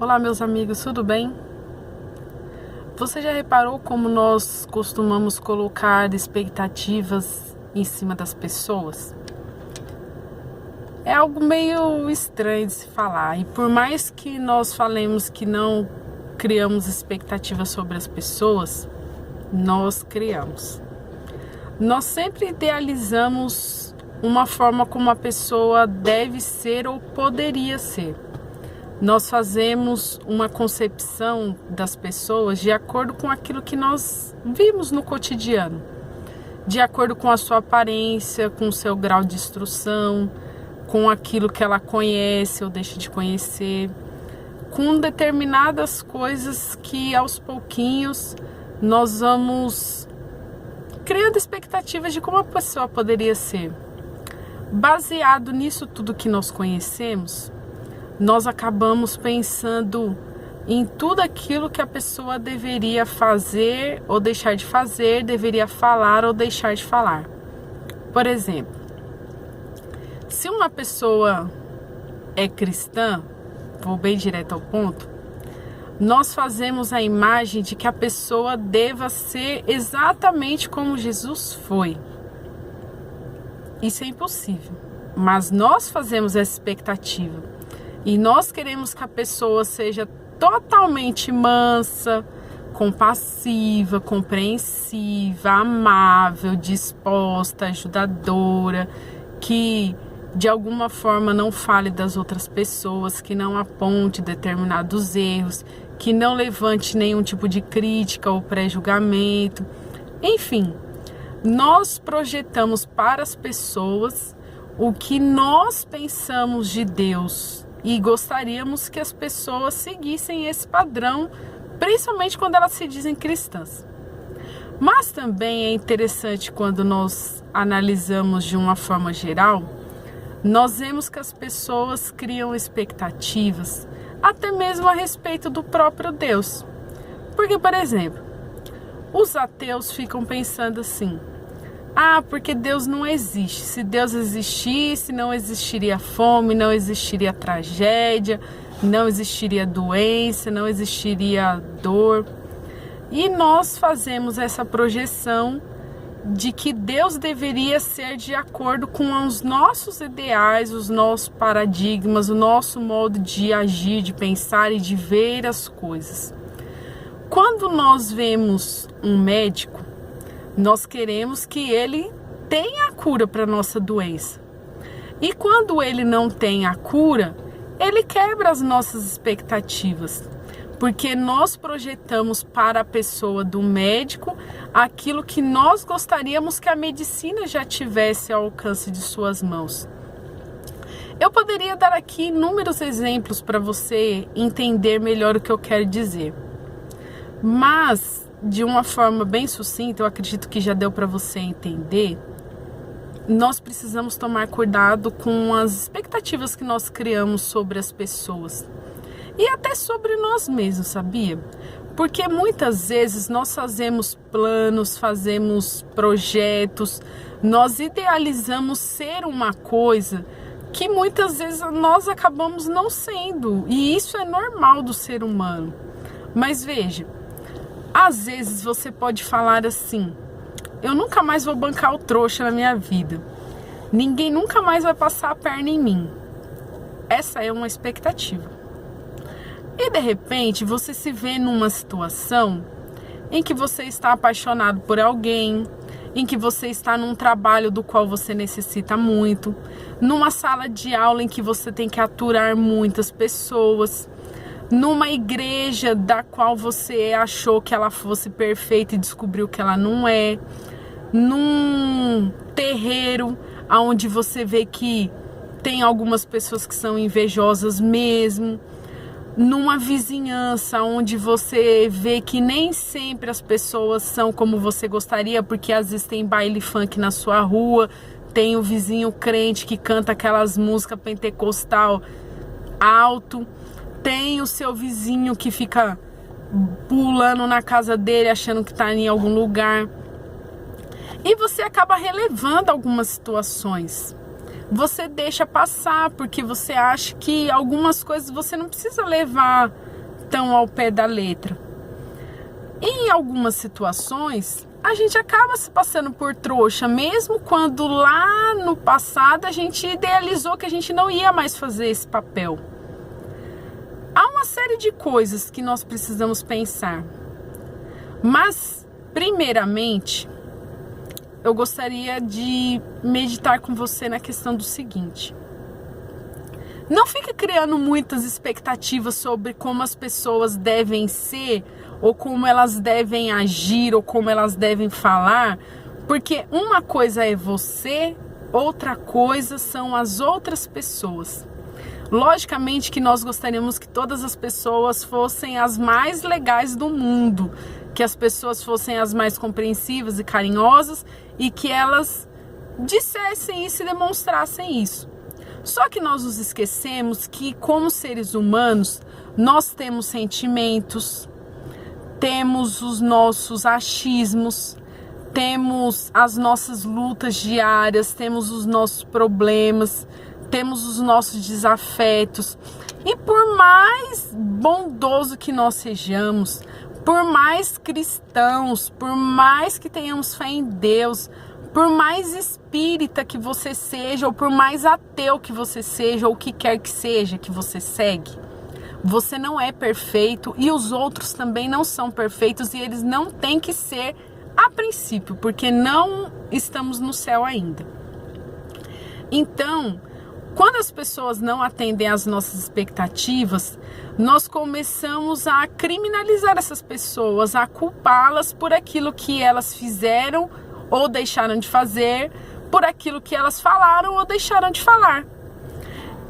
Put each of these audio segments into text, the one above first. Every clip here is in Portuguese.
Olá, meus amigos, tudo bem? Você já reparou como nós costumamos colocar expectativas em cima das pessoas? É algo meio estranho de se falar, e por mais que nós falemos que não criamos expectativas sobre as pessoas, nós criamos. Nós sempre idealizamos uma forma como a pessoa deve ser ou poderia ser. Nós fazemos uma concepção das pessoas de acordo com aquilo que nós vimos no cotidiano, de acordo com a sua aparência, com o seu grau de instrução, com aquilo que ela conhece ou deixa de conhecer, com determinadas coisas que aos pouquinhos nós vamos criando expectativas de como a pessoa poderia ser. Baseado nisso tudo que nós conhecemos, nós acabamos pensando em tudo aquilo que a pessoa deveria fazer ou deixar de fazer, deveria falar ou deixar de falar. Por exemplo, se uma pessoa é cristã, vou bem direto ao ponto, nós fazemos a imagem de que a pessoa deva ser exatamente como Jesus foi. Isso é impossível, mas nós fazemos essa expectativa. E nós queremos que a pessoa seja totalmente mansa, compassiva, compreensiva, amável, disposta, ajudadora, que de alguma forma não fale das outras pessoas, que não aponte determinados erros, que não levante nenhum tipo de crítica ou pré-julgamento. Enfim, nós projetamos para as pessoas o que nós pensamos de Deus e gostaríamos que as pessoas seguissem esse padrão, principalmente quando elas se dizem cristãs. Mas também é interessante quando nós analisamos de uma forma geral, nós vemos que as pessoas criam expectativas, até mesmo a respeito do próprio Deus. Porque, por exemplo, os ateus ficam pensando assim: porque Deus não existe. Se Deus existisse, não existiria fome, não existiria tragédia, não existiria doença, não existiria dor. E nós fazemos essa projeção de que Deus deveria ser de acordo com os nossos ideais, os nossos paradigmas, o nosso modo de agir, de pensar e de ver as coisas. Quando nós vemos um médico, nós queremos que ele tenha a cura para a nossa doença. E quando ele não tem a cura, ele quebra as nossas expectativas. Porque nós projetamos para a pessoa do médico aquilo que nós gostaríamos que a medicina já tivesse ao alcance de suas mãos. Eu poderia dar aqui inúmeros exemplos para você entender melhor o que eu quero dizer. Mas de uma forma bem sucinta, eu acredito que já deu para você entender, nós precisamos tomar cuidado com as expectativas que nós criamos sobre as pessoas e até sobre nós mesmos, sabia? Porque muitas vezes nós fazemos planos, fazemos projetos, nós idealizamos ser uma coisa que muitas vezes nós acabamos não sendo, e isso é normal do ser humano. Mas veja, às vezes você pode falar assim: eu nunca mais vou bancar o trouxa na minha vida. Ninguém nunca mais vai passar a perna em mim. Essa é uma expectativa. E de repente você se vê numa situação em que você está apaixonado por alguém, em que você está num trabalho do qual você necessita muito, numa sala de aula em que você tem que aturar muitas pessoas, numa igreja da qual você achou que ela fosse perfeita e descobriu que ela não é, num terreiro onde você vê que tem algumas pessoas que são invejosas mesmo, numa vizinhança onde você vê que nem sempre as pessoas são como você gostaria, porque às vezes tem baile funk na sua rua, tem o vizinho crente que canta aquelas músicas pentecostal alto, tem o seu vizinho que fica pulando na casa dele achando que está em algum lugar. E você acaba relevando algumas situações. Você deixa passar porque você acha que algumas coisas você não precisa levar tão ao pé da letra. Em algumas situações, a gente acaba se passando por trouxa, mesmo quando lá no passado a gente idealizou que a gente não ia mais fazer esse papel. Há uma série de coisas que nós precisamos pensar. Mas, primeiramente, eu gostaria de meditar com você na questão do seguinte. Não fique criando muitas expectativas sobre como as pessoas devem ser, ou como elas devem agir, ou como elas devem falar, porque uma coisa é você, outra coisa são as outras pessoas. Logicamente que nós gostaríamos que todas as pessoas fossem as mais legais do mundo, que as pessoas fossem as mais compreensivas e carinhosas e que elas dissessem isso e demonstrassem isso. Só que nós nos esquecemos que, como seres humanos, nós temos sentimentos, temos os nossos achismos, temos as nossas lutas diárias, temos os nossos problemas, temos os nossos desafetos. E por mais bondoso que nós sejamos, por mais cristãos, por mais que tenhamos fé em Deus, por mais espírita que você seja, ou por mais ateu que você seja, ou o que quer que seja que você segue, você não é perfeito e os outros também não são perfeitos e eles não têm que ser a princípio, porque não estamos no céu ainda. Então, quando as pessoas não atendem às nossas expectativas, nós começamos a criminalizar essas pessoas, a culpá-las por aquilo que elas fizeram ou deixaram de fazer, por aquilo que elas falaram ou deixaram de falar.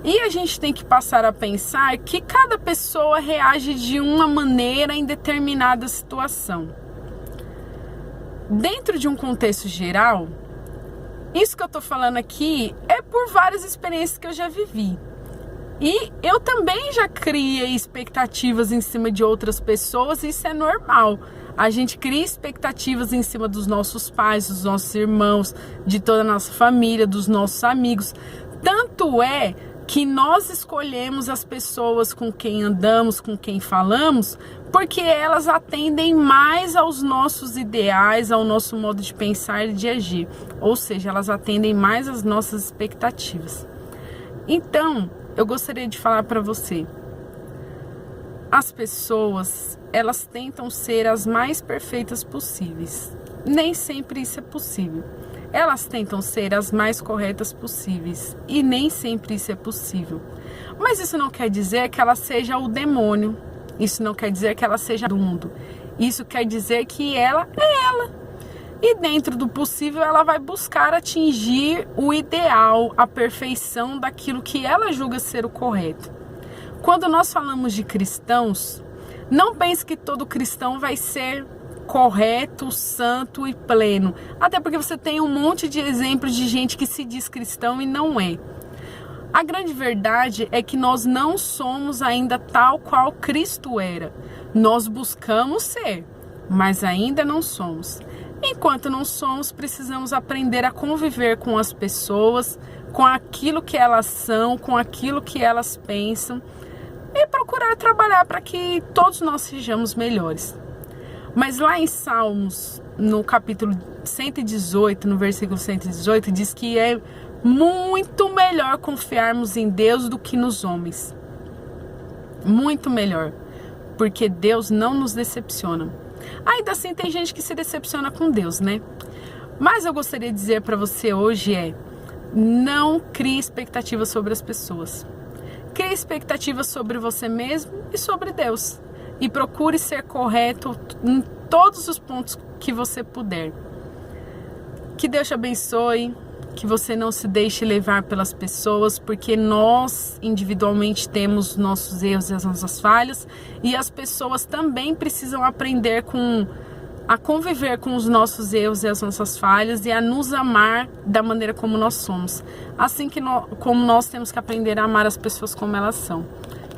E a gente tem que passar a pensar que cada pessoa reage de uma maneira em determinada situação. Dentro de um contexto geral, isso que eu tô falando aqui é por várias experiências que eu já vivi. E eu também já criei expectativas em cima de outras pessoas, e isso é normal. A gente cria expectativas em cima dos nossos pais, dos nossos irmãos, de toda a nossa família, dos nossos amigos. Tanto é que nós escolhemos as pessoas com quem andamos, com quem falamos, porque elas atendem mais aos nossos ideais, ao nosso modo de pensar e de agir. Ou seja, elas atendem mais às nossas expectativas. Então, eu gostaria de falar para você, as pessoas, elas tentam ser as mais perfeitas possíveis. Nem sempre isso é possível. Elas tentam ser as mais corretas possíveis e nem sempre isso é possível. Mas isso não quer dizer que ela seja o demônio. Isso não quer dizer que ela seja do mundo. Isso quer dizer que ela é ela. E dentro do possível ela vai buscar atingir o ideal, a perfeição daquilo que ela julga ser o correto. Quando nós falamos de cristãos, não pense que todo cristão vai ser correto, santo e pleno. Até porque você tem um monte de exemplos de gente que se diz cristão e não é. A grande verdade é que nós não somos ainda tal qual Cristo era. Nós buscamos ser, mas ainda não somos. Enquanto não somos, precisamos aprender a conviver com as pessoas, com aquilo que elas são, com aquilo que elas pensam, e procurar trabalhar para que todos nós sejamos melhores. Mas lá em Salmos, no capítulo 118, no versículo 118, diz que é muito melhor confiarmos em Deus do que nos homens. Muito melhor, porque Deus não nos decepciona. Ainda assim tem gente que se decepciona com Deus, né? Mas eu gostaria de dizer para você hoje não crie expectativas sobre as pessoas. Crie expectativas sobre você mesmo e sobre Deus. E procure ser correto em todos os pontos que você puder. Que Deus te abençoe, que você não se deixe levar pelas pessoas, porque nós individualmente temos nossos erros e as nossas falhas, e as pessoas também precisam aprender a conviver com os nossos erros e as nossas falhas e a nos amar da maneira como nós somos. Assim como nós temos que aprender a amar as pessoas como elas são.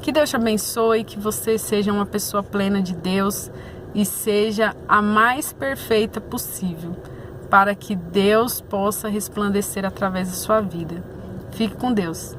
Que Deus te abençoe, que você seja uma pessoa plena de Deus e seja a mais perfeita possível, para que Deus possa resplandecer através da sua vida. Fique com Deus.